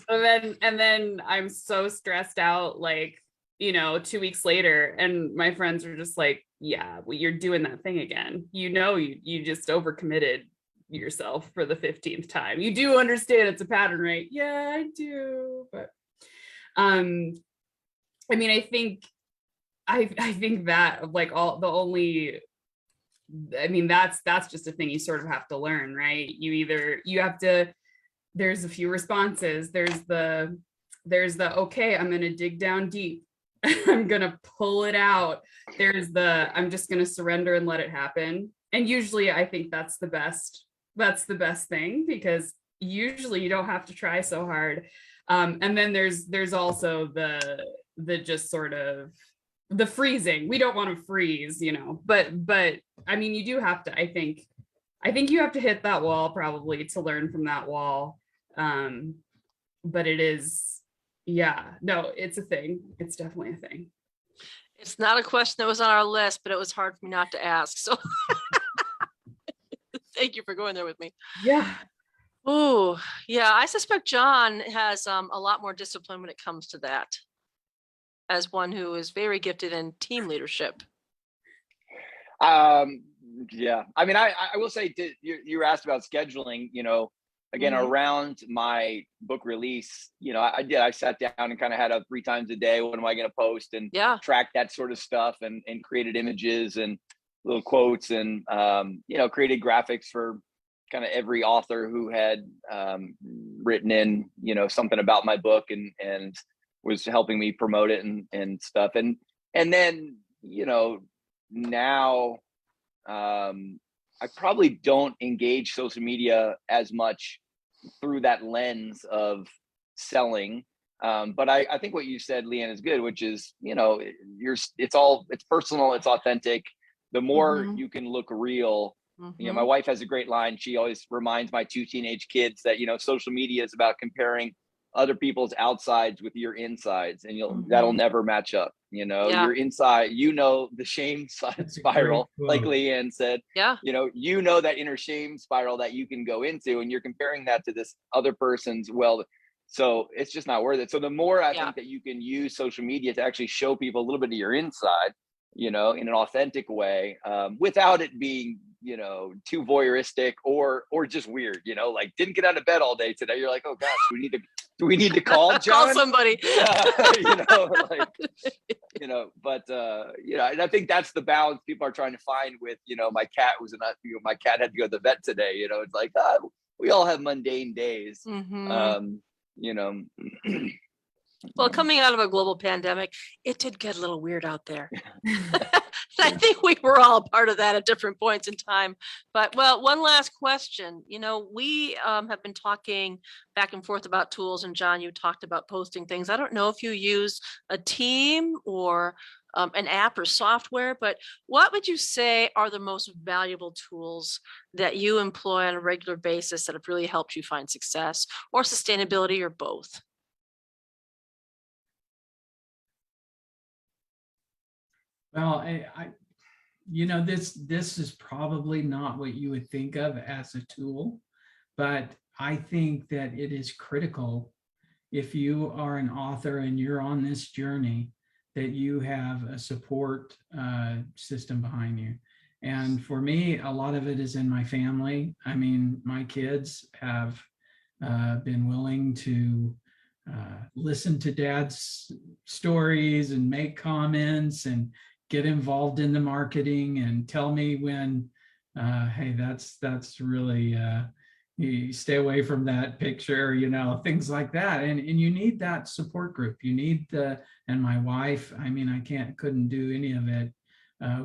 And then I'm so stressed out, like, 2 weeks later, and my friends are just like, yeah, well, you're doing that thing again. You just overcommitted yourself for the 15th time. You do understand it's a pattern, right? Yeah, I do. But I mean, I think that, like, that's just a thing you sort of have to learn, right? You have to, there's a few responses. There's the okay, I'm gonna dig down deep. I'm gonna pull it out. There's the I'm just gonna surrender and let it happen. And usually I think that's the best thing, because usually you don't have to try so hard. And then there's also the just sort of the freezing. We don't want to freeze, but I mean, you do have to, I think you have to hit that wall probably to learn from that wall. But it is, no, it's a thing. It's definitely a thing. It's not a question that was on our list, but it was hard for me not to ask. So thank you for going there with me. Yeah. Oh, yeah. I suspect Jon has a lot more discipline when it comes to that, as one who is very gifted in team leadership. Yeah. I mean, I will say, you were asked about scheduling, again, around my book release, I sat down and kind of had 3 times a day. What am I going to post, and track that sort of stuff, and created images and little quotes, and, created graphics for kind of every author who had written in, something about my book and was helping me promote it and stuff. And then, now I probably don't engage social media as much through that lens of selling. But I think what you said, Leigh Ann, is good, which is, it's personal, it's authentic. The more you can look real, my wife has a great line. She always reminds my 2 teenage kids that, social media is about comparing other people's outsides with your insides, and that'll never match up. Your inside, the shame spiral, like Leigh Ann said, that inner shame spiral that you can go into, and you're comparing that to this other person's. Well, so it's just not worth it. So the more I think that you can use social media to actually show people a little bit of your inside, in an authentic way, without it being, too voyeuristic or just weird, like didn't get out of bed all day today. You're like, oh gosh, do we need to call Jon? Call somebody. But and I think that's the balance people are trying to find with, my cat my cat had to go to the vet today. It's like, we all have mundane days. Well, coming out of a global pandemic, it did get a little weird out there. I think we were all part of that at different points in time. But, well, one last question. We have been talking back and forth about tools, and Jon, you talked about posting things. I don't know if you use a team or an app or software, but what would you say are the most valuable tools that you employ on a regular basis that have really helped you find success or sustainability or both? Well, this is probably not what you would think of as a tool, but I think that it is critical if you are an author and you're on this journey that you have a support system behind you. And for me, a lot of it is in my family. I mean, my kids have been willing to listen to dad's stories and make comments and get involved in the marketing and tell me when, hey, that's really, you stay away from that picture, things like that. And you need that support group. You need and my wife, I mean, couldn't do any of it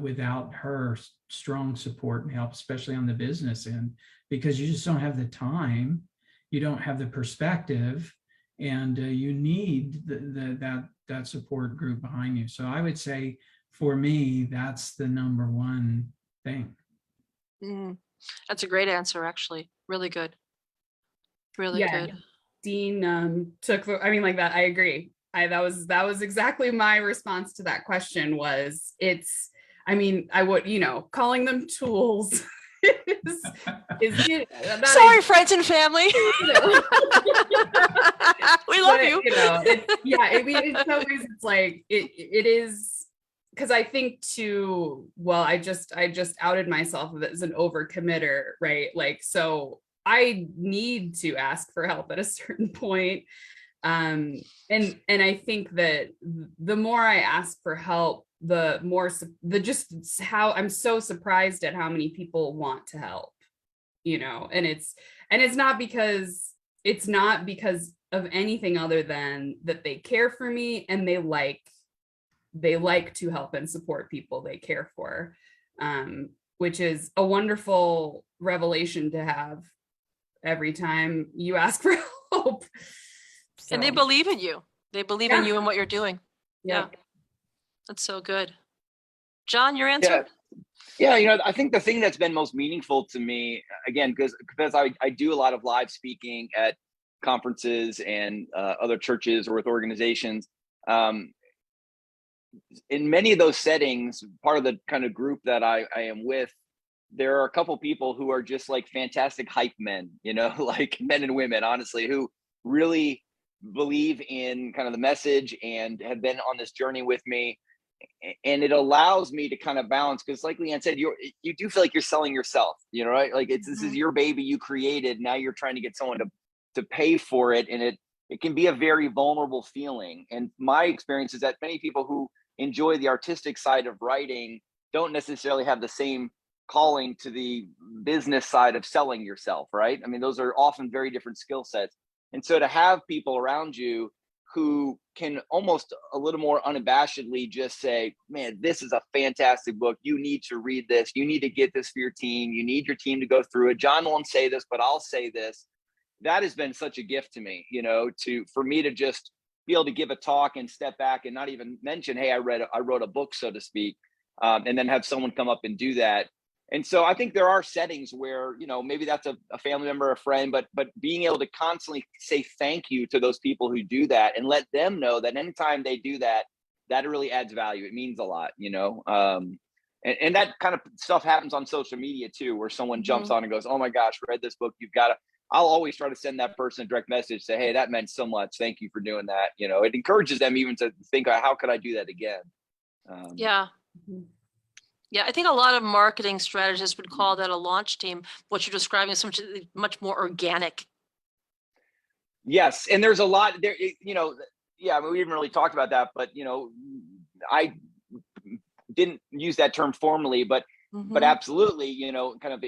without her strong support and help, especially on the business end, because you just don't have the time, you don't have the perspective, and you need that support group behind you. So I would say for me, that's the number one thing. That's a great answer, actually. Really good. Really good. Deen took the, I mean, like that, I agree. That was exactly my response to that question was I would, calling them tools Sorry, friends and family. We love you. I mean, in some ways it's like, it is, because I think I just outed myself as an overcommitter, right? Like, so I need to ask for help at a certain point. And I think that the more I ask for help, the more just how I'm so surprised at how many people want to help, and it's not because of anything other than that they care for me and they like to help and support people they care for, which is a wonderful revelation to have every time you ask for help. So. And they believe in you. They believe in you and what you're doing. Yeah. That's so good. Jon, your answer? Yeah, I think the thing that's been most meaningful to me, again, because I do a lot of live speaking at conferences and other churches or with organizations. In many of those settings, part of the kind of group that I am with, there are a couple people who are just like fantastic hype men, like men and women, honestly, who really believe in kind of the message and have been on this journey with me. And it allows me to kind of balance, because like Leigh Ann said, you do feel like you're selling yourself, right? Like this is your baby you created. Now you're trying to get someone to pay for it. And it can be a very vulnerable feeling. And my experience is that many people who enjoy the artistic side of writing don't necessarily have the same calling to the business side of selling yourself, right? I mean, those are often very different skill sets. And so to have people around you who can almost a little more unabashedly just say, man, this is a fantastic book. You need to read this. You need to get this for your team. You need your team to go through it. Jon won't say this, but I'll say this. That has been such a gift to me, for me to just be able to give a talk and step back and not even mention, hey, I wrote a book, so to speak, and then have someone come up and do that. And so I think there are settings where, maybe that's a family member, a friend, but being able to constantly say thank you to those people who do that and let them know that anytime they do that, that really adds value. It means a lot, and that kind of stuff happens on social media too, where someone jumps on and goes, oh my gosh, read this book. I'll always try to send that person a direct message, say, hey, that meant so much. Thank you for doing that. It encourages them even to think, how could I do that again? Yeah, I think a lot of marketing strategists would call that a launch team. What you're describing is much more organic. Yes. And there's a lot there, we haven't really talked about that, but, I didn't use that term formally, but absolutely, kind of,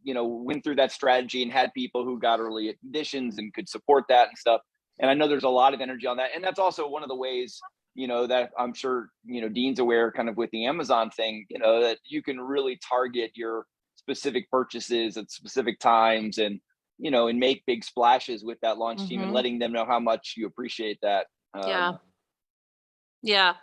went through that strategy and had people who got early additions and could support that and stuff. And I know there's a lot of energy on that. And that's also one of the ways, that I'm sure, Deen's aware kind of with the Amazon thing, that you can really target your specific purchases at specific times and, and make big splashes with that launch team and letting them know how much you appreciate that. Yeah.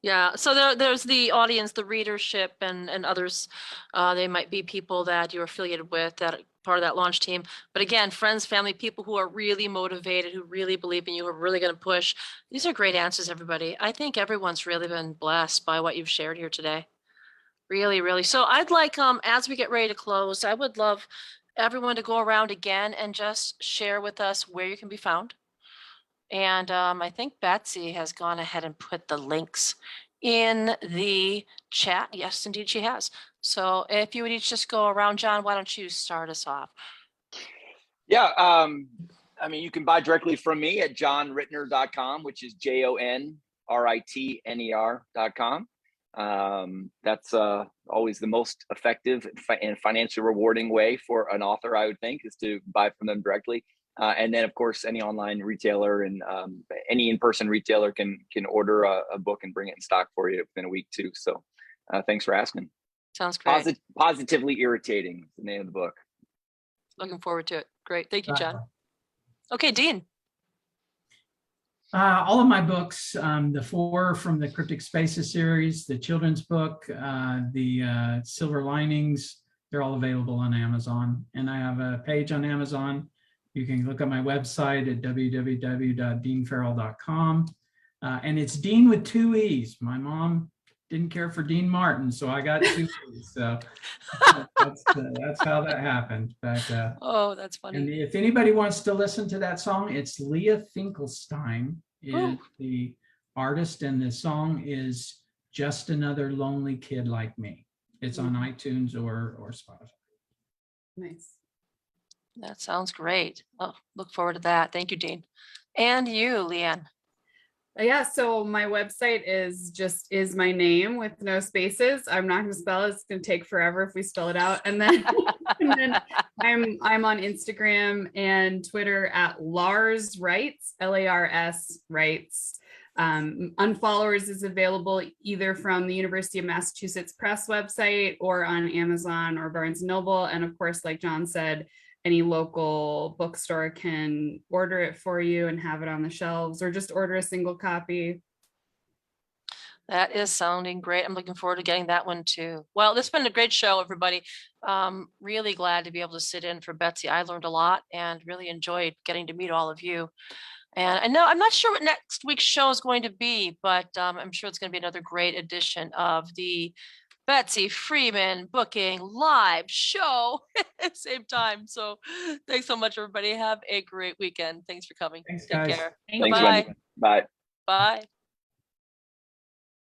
Yeah, so there's the audience, the readership, and others. They might be people that you're affiliated with, that are part of that launch team. But again, friends, family, people who are really motivated, who really believe in you, who are really going to push. These are great answers, everybody. I think everyone's really been blessed by what you've shared here today. Really, really. So I'd like, as we get ready to close, I would love everyone to go around again and just share with us where you can be found. And I think Betsy has gone ahead and put the links in the chat. Yes, indeed, she has. So if you would each just go around, John, why don't you start us off? Yeah. I mean, you can buy directly from me at jonritner.com, which is JONRITNER.com. That's always the most effective and financially rewarding way for an author, I would think, is to buy from them directly. And then, of course, any online retailer and any in-person retailer can order a book and bring it in stock for you within a week too. So thanks for asking. Sounds great. Positively Irritating is the name of the book. Looking forward to it. Great. Thank you, John. Okay, Deen. All of my books, the 4 from the Cryptic Spaces series, the children's book, the Silver Linings, they're all available on Amazon. And I have a page on Amazon. You can look at my website at www.deenferrell.com. And it's Deen with 2 E's. My mom didn't care for Dean Martin, so I got 2 E's. So that's how that happened. But, oh, that's funny. and if anybody wants to listen to that song, it's Leah Finkelstein is the artist, and the song is Just Another Lonely Kid Like Me. It's on iTunes or Spotify. Nice. That sounds great. Oh, look forward to that. Thank you, Deen. And you, Leigh Ann. Yeah, so my website is my name with no spaces. I'm not going to spell it. It's going to take forever if we spell it out. And then, I'm on Instagram and Twitter at Lars Writes, LARS Writes. Unfollowers is available either from the University of Massachusetts Press website or on Amazon or Barnes & Noble. And of course, like John said, any local bookstore can order it for you and have it on the shelves, or just order a single copy. That is sounding great. I'm looking forward to getting that one too. Well, this has been a great show, everybody. Really glad to be able to sit in for Betsy. I learned a lot and really enjoyed getting to meet all of you. And I know I'm not sure what next week's show is going to be, but I'm sure it's going to be another great edition of the Betsy Freeman Booking Live show at the same time. So thanks so much, everybody. Have a great weekend. Thanks for coming. Thanks, Take guys. care. Thanks, Bye. Wendy. Bye. Bye.